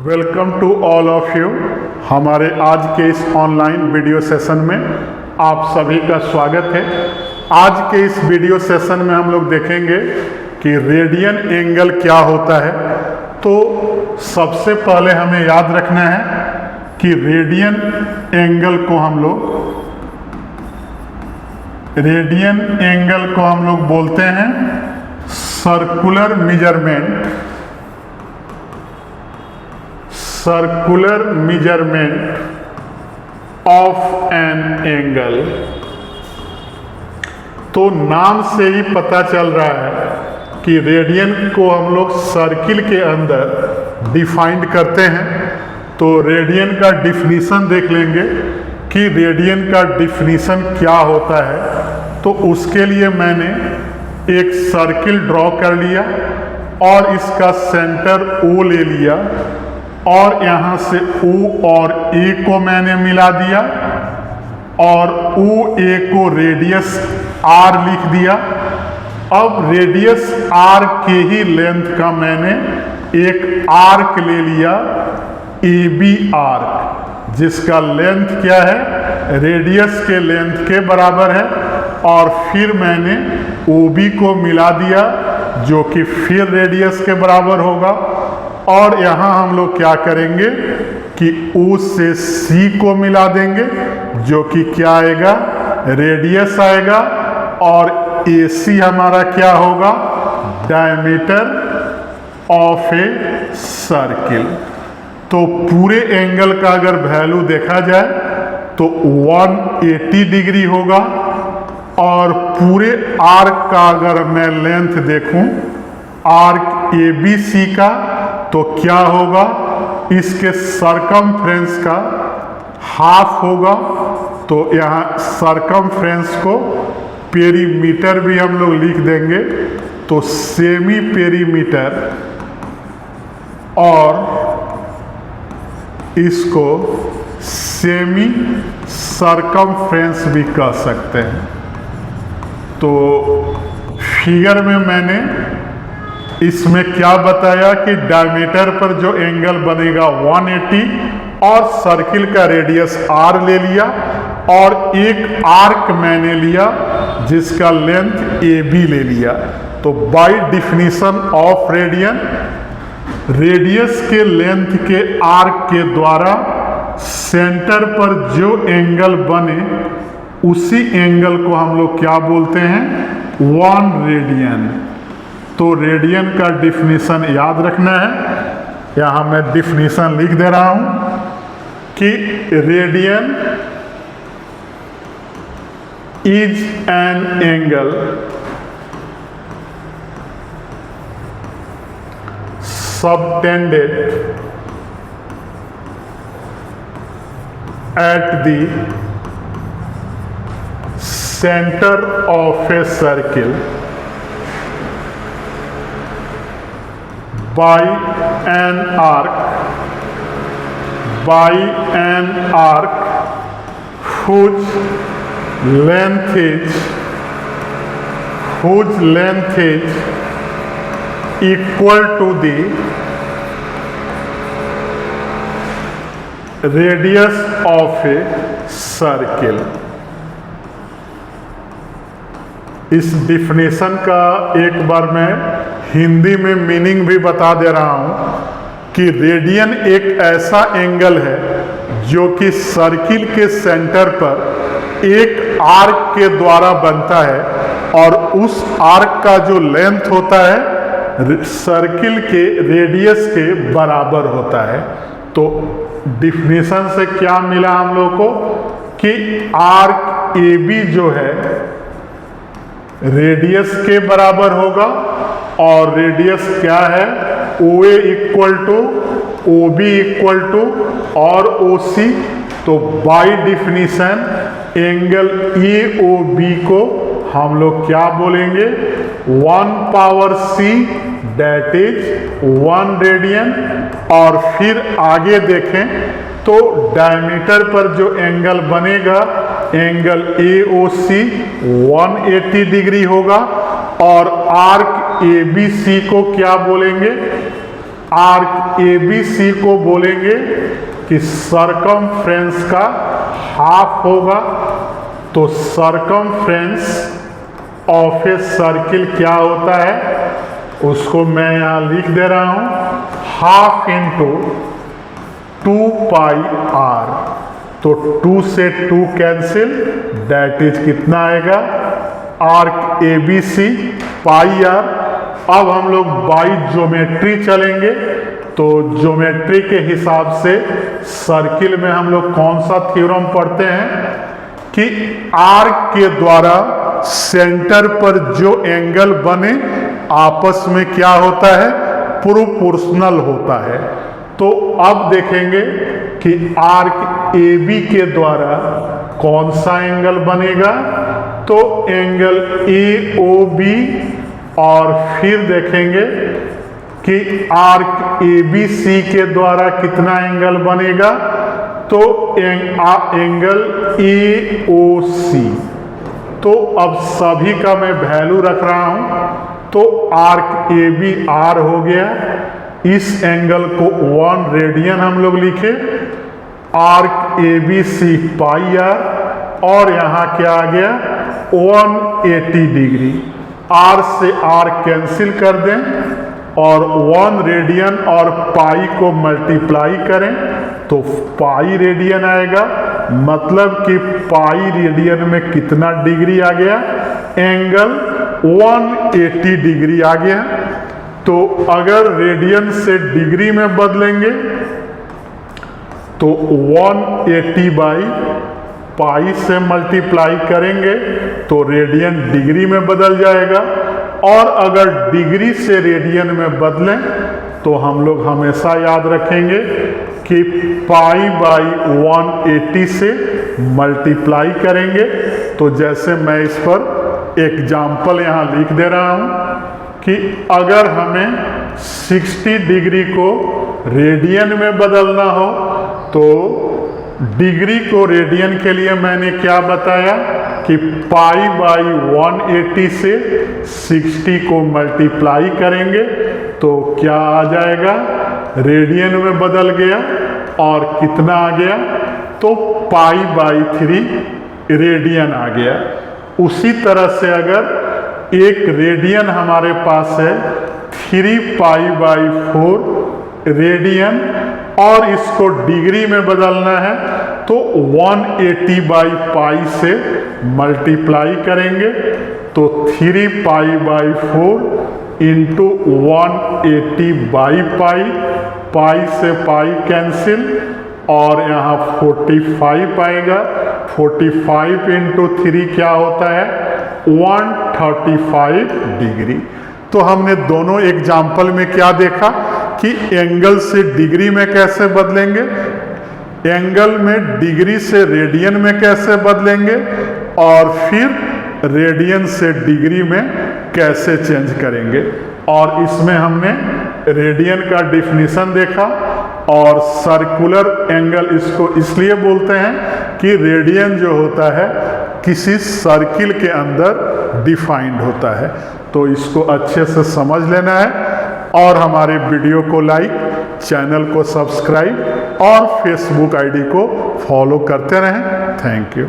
Welcome to all of you. हमारे आज के इस ऑनलाइन वीडियो सेशन में आप सभी का स्वागत है। आज के इस वीडियो सेशन में हम लोग देखेंगे कि रेडियन एंगल क्या होता है। तो सबसे पहले हमें याद रखना है कि रेडियन एंगल को हम लोग बोलते हैं circular measurement of an angle. तो नाम से ही पता चल रहा है कि रेडियन को हम लोग सर्किल के अंदर डिफाइंड करते हैं। तो रेडियन का डिफिनीशन देख लेंगे कि रेडियन का डिफिनीशन क्या होता है। तो उसके लिए मैंने एक सर्किल ड्रॉ कर लिया और इसका सेंटर O ले लिया और यहाँ से O और A को मैंने मिला दिया और OA को रेडियस R लिख दिया। अब रेडियस R के ही लेंथ का मैंने एक आर्क ले लिया AB आर्क, जिसका लेंथ क्या है, रेडियस के लेंथ के बराबर है। और फिर मैंने OB को मिला दिया जो कि फिर रेडियस के बराबर होगा। और यहाँ हम लोग क्या करेंगे कि O से C को मिला देंगे जो कि क्या आएगा, रेडियस आएगा। और AC हमारा क्या होगा, डायमीटर ऑफ ए सर्किल। तो पूरे एंगल का अगर वैल्यू देखा जाए तो 180 डिग्री होगा। और पूरे आर्क का अगर मैं लेंथ देखूं, आर्क ABC का, तो क्या होगा, इसके सरकमफ्रेंस का हाफ होगा। तो यहाँ सरकमफ्रेंस को पेरीमीटर भी हम लोग लिख देंगे, तो सेमी पेरीमीटर, और इसको सेमी सरकमफ्रेंस भी कह सकते हैं। तो फिगर में मैंने इसमें क्या बताया कि डायमीटर पर जो एंगल बनेगा 180 और सर्किल का रेडियस R ले लिया और एक आर्क मैंने लिया जिसका लेंथ AB ले लिया। तो by definition of radian, radius के लेंथ के आर्क के द्वारा सेंटर पर जो एंगल बने उसी एंगल को हम लोग क्या बोलते हैं, 1 रेडियन। तो रेडियन का डिफिनीशन याद रखना है। यहाँ मैं डिफिनीशन लिख दे रहा हूँ कि radian is an angle subtended at the center of a circle by an arc whose length is equal to the radius of a circle। इस डिफिनेशन का एक बार मैं हिंदी में मीनिंग भी बता दे रहा हूं कि रेडियन एक ऐसा एंगल है जो कि सर्किल के सेंटर पर एक आर्क के द्वारा बनता है और उस आर्क का जो लेंथ होता है सर्किल के रेडियस के बराबर होता है। तो डिफिनेशन से क्या मिला हम लोग को कि आर्क AB जो है रेडियस के बराबर होगा और रेडियस क्या है, OA equal to OB equal to और OC। तो बाय डिफिनीशन एंगल AOB को हम लोग क्या बोलेंगे, 1 power C that is 1 radian. और फिर आगे देखें तो डायमीटर पर जो एंगल बनेगा, एंगल AOC 180 डिग्री होगा और आर्क ABC को क्या बोलेंगे, आर्क ABC को बोलेंगे कि सरकमफ्रेंस का हाफ होगा। तो सरकमफ्रेंस ऑफ ए सर्किल क्या होता है, उसको मैं यहाँ लिख दे रहा हूँ, हाफ इंटू 2 पाई r। तो 2 से 2 कैंसिल, दैट इज कितना आएगा, आर्क ABC पाई r। अब हम लोग बाई ज्योमेट्री चलेंगे। तो ज्योमेट्री के हिसाब से सर्किल में हम लोग कौन सा थ्योरम पढ़ते हैं कि आर्क के द्वारा सेंटर पर जो एंगल बने आपस में क्या होता है, प्रोपोर्शनल होता है। तो अब देखेंगे कि आर्क AB के द्वारा कौन सा एंगल बनेगा, तो एंगल AOB। और फिर देखेंगे कि आर्क ABC के द्वारा कितना एंगल बनेगा, तो एंगल AOC। तो अब सभी का मैं वैल्यू रख रहा हूं। तो आर्क AB R हो गया, इस एंगल को 1 रेडियन हम लोग लिखे, आर्क ABC पाई r, और यहां क्या आ गया 180 डिग्री। R से R कैंसिल कर दें और 1 रेडियन और पाई को मल्टीप्लाई करें तो पाई रेडियन आएगा। मतलब कि पाई रेडियन में कितना डिग्री आ गया, एंगल 180 डिग्री आ गया। तो अगर रेडियन से डिग्री में बदलेंगे तो 180 बाई पाई से मल्टीप्लाई करेंगे तो रेडियन डिग्री में बदल जाएगा। और अगर डिग्री से रेडियन में बदलें तो हम लोग हमेशा याद रखेंगे कि पाई बाई 180 से मल्टीप्लाई करेंगे। तो जैसे मैं इस पर एग्जाम्पल यहाँ लिख दे रहा हूँ कि अगर हमें 60 डिग्री को रेडियन में बदलना हो तो डिग्री को रेडियन के लिए मैंने क्या बताया कि पाई बाई 180 से 60 को मल्टीप्लाई करेंगे तो क्या आ जाएगा, रेडियन में बदल गया। और कितना आ गया, तो पाई बाई 3 रेडियन आ गया। उसी तरह से अगर एक रेडियन हमारे पास है 3 पाई बाई 4 रेडियन और इसको डिग्री में बदलना है तो 180 बाई पाई से मल्टीप्लाई करेंगे तो 3 pi by 4 into 180 by pi, pi से पाई कैंसिल और यहाँ 45 आएगा। 45 इंटू 3 क्या होता है, 135 डिग्री। तो हमने दोनों एग्जाम्पल में क्या देखा कि एंगल से डिग्री में कैसे बदलेंगे, एंगल में डिग्री से रेडियन में कैसे बदलेंगे और फिर रेडियन से डिग्री में कैसे चेंज करेंगे। और इसमें हमने रेडियन का डिफिनीशन देखा। और सर्कुलर एंगल इसको इसलिए बोलते हैं कि रेडियन जो होता है किसी सर्किल के अंदर डिफाइंड होता है। तो इसको अच्छे से समझ लेना है और हमारे वीडियो को लाइक, चैनल को सब्सक्राइब और फेसबुक आईडी को फॉलो करते रहें। Thank you.